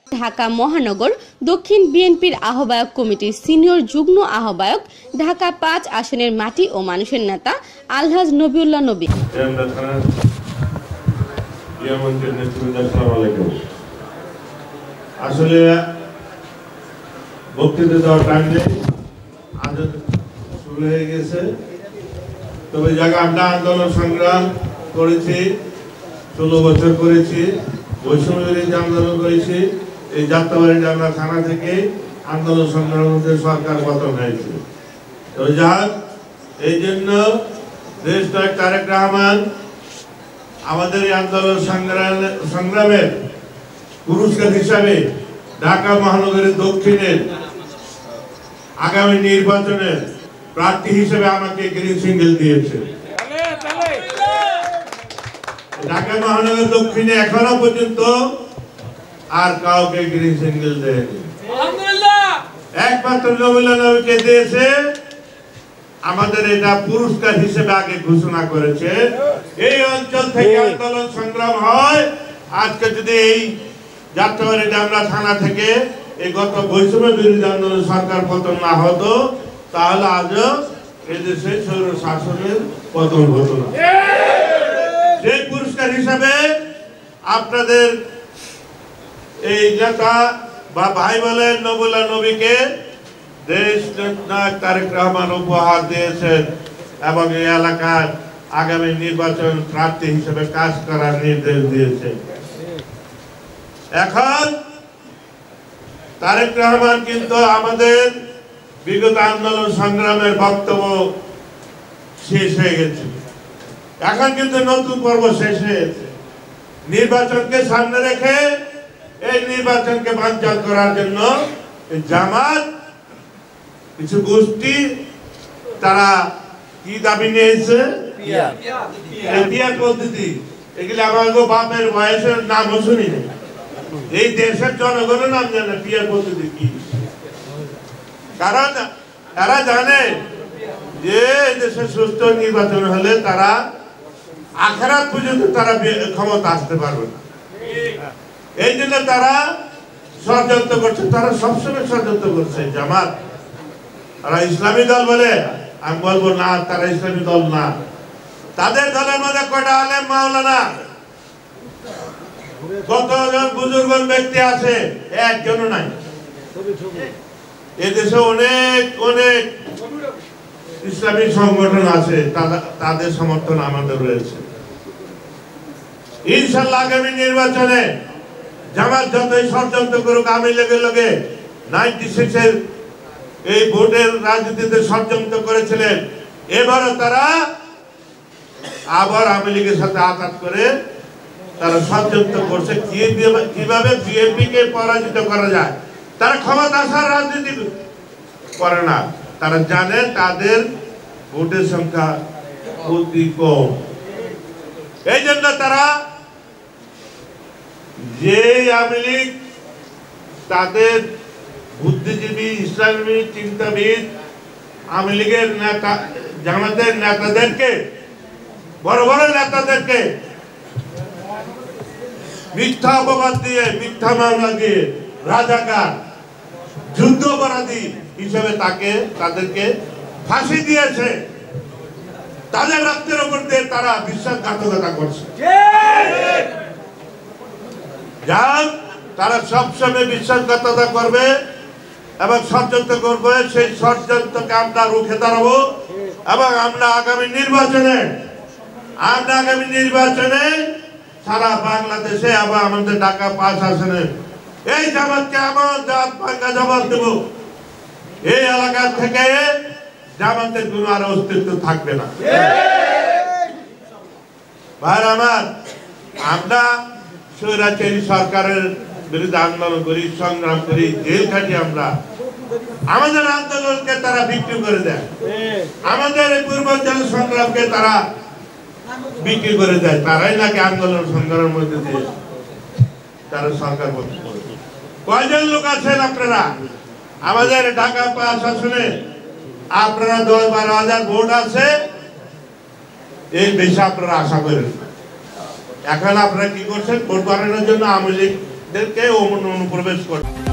ঢাকা মহানগর দক্ষিণ বিএনপির আহ্বায়ক কমিটির সিনিয়র যুগ্ম আহ্বায়ক, ঢাকা ৫ আসনের মাটি ও মানুষের নেতা আলহাজ নবিউল্লাহ নবী। আসলে বক্তৃতা দেওয়ার টাইম নেই, আজ শুরু হয়ে গেছে। তবে জায়গা আমরা আন্দোলন সংগ্রাম করেছি, ১৬ বছর করেছি, বৈষম্য বিরোধী আন্দোলন করেছি। এই যাত্রাবাড়ি ডাঙ্গা থানা থেকে আন্দোলন সংগ্রামের সরকার পতন হয়েছে। তো যাক, এই জন্য দেশ নায়ক তারেক রহমান আমাদের এই আন্দোলন সংগ্রামের পুরস্কার হিসাবে ঢাকা মহানগরীর দক্ষিণের আগামী নির্বাচনের প্রার্থী হিসেবে আমাকে গ্রিন সিগন্যাল দিয়েছে। ঢাকা মহানগর দক্ষিণে এখনো পর্যন্ত আর কাউকে গ্রিন সিগন্যাল দেয়নি, একমাত্র নবিউল্লাহ নবীকে দিয়েছে। আমাদের এটা পুরস্কার হিসেবে আগে ঘোষণা করেছে। এই অঞ্চল থেকে আন্দোলন সংগ্রাম হয়। আজকে যদি এই যাত্রাবাড়ি ডাঙ্গা থানা থেকে এই গত বৈষম্য বিরোধী আন্দোলন সরকার পতন না হতো, তাহলে আজও এদেশে স্বৈর শাসনের পতন হতো না। সেই পুরস্কার হিসাবে আপনাদের এই নেতা বা ভাই বলেন নবিউল্লাহ নবীকে দেশ নায়ক তারেক রহমান উপহার দিয়েছেন এবং এই এলাকার আগামী নির্বাচন প্রার্থী হিসেবে কাজ করার নির্দেশ দিয়েছেন। এখন তারেক রহমান কিন্তু আমাদের বিগত আন্দোলন সংগ্রামের বক্তব্য শেষ হয়ে গেছে, এখন কিন্তু নতুন পর্ব শেষ হয়েছে। নির্বাচনকে সামনে রেখে এই নির্বাচনকে বানচাল করার জন্য জামাত কিছু গোষ্ঠী তারা কি দাবি নিয়েছে, পিয়ার পদ্ধতি। এগুলি আমার বাপের বয়সের নামও শুনি না, এই দেশের জনগণের নাম জানে পিয়ার পদ্ধতি কি। কারণ এরা জানে যে দেশে সুস্থ নির্বাচন হলে তারা আখেরাত পর্যন্ত তারা ক্ষমতা আসতে পারবে না। এই জন্য তারা ষড়যন্ত্র করছে, তারা সবসময় ষড়যন্ত্র করছে। জামাত তারা ইসলামী দল বলে, আমি বলবো না, তারা ইসলামী দল না। তাদের দলের মধ্যে কয়টা আলেম মাওলানা কতজন বুজুর্গ ব্যক্তি আছে, একজনও নাই। এদেশে অনেক অনেক ইসলামী সংগঠন আছে, তাদের সমর্থন আমাদের রয়েছে। ইনশাআল্লাহ আগামী নির্বাচনে জামাত যতই ষড়যন্ত্র করুক, আমি লগে 96-এর এই ভোটের রাজনীতিতে ষড়যন্ত্র করেছিলেন, এবারও তারা আবার আওয়ামী লীগের সাথে আঘাত করে তারা ষড়যন্ত্র করছে কিভাবে বিএনপি কে পরাজিত করা যায়। তারা ক্ষমতা আসার রাজনীতি করে না, তারা জানে তাদের ভোটের সংখ্যা অতি কম। এই জন্য তারা যে আওয়ামী লীগ তাদের বুদ্ধিজীবী ইসলামী চিন্তাবিদ আওয়ামী লীগের নেতা জামাতের নেতাদেরকে, বড় বড় নেতাদেরকে মিথ্যা অপবাদ দিয়ে, মিথ্যা মামলা দিয়ে রাজাকার যুদ্ধাপরাধী হিসেবে তাদেরকে ফাঁসি দিয়েছে। তাদের রক্তের উপর দিয়ে তারা বিশ্বাসঘাতকতা করছে। যাক, তারা সবসময় বিশ্বাসঘাতকতা করবে এবং ষড়যন্ত্র করবে। সেই ষড়যন্ত্রকে আমরা রুখে দাঁড়াবো এবং আমরা আগামী নির্বাচনে সারা বাংলাদেশে আবার আমাদের ঢাকা ৫ আসনে এই জামাতকে এমন জাত ভাঙ্গা জবাব দেব, এই এলাকা থেকে জামাতের কোনো আর অস্তিত্ব থাকবে না। ভাই আমার, আমরা স্বৈরাচারী সরকারের বিরুদ্ধে আন্দোলন করি, সংগ্রাম করি, জেল খাটি। আমরা আমাদের আন্দোলনকে তারা বিক্রি করে দেয়, আমাদের এই পূর্বাঞ্চলের সংগ্রামকে তারা বিক্রি করে দেয়। তারাই নাকি আন্দোলন সংগ্রামের মধ্যে দিয়ে তারা সরকার করতে পারে। কয়জন লোক আছেন আপনারা আমাদের ঢাকা ৫ আসনে? আপনারা ১০-১২ হাজার ভোট আছে, এই বেশি আপনারা আশা করেন। এখন আপনারা কি করছেন? ভোট বাড়ানোর জন্য আওয়ামী লীগদেরকে অনুপ্রবেশ করছেন।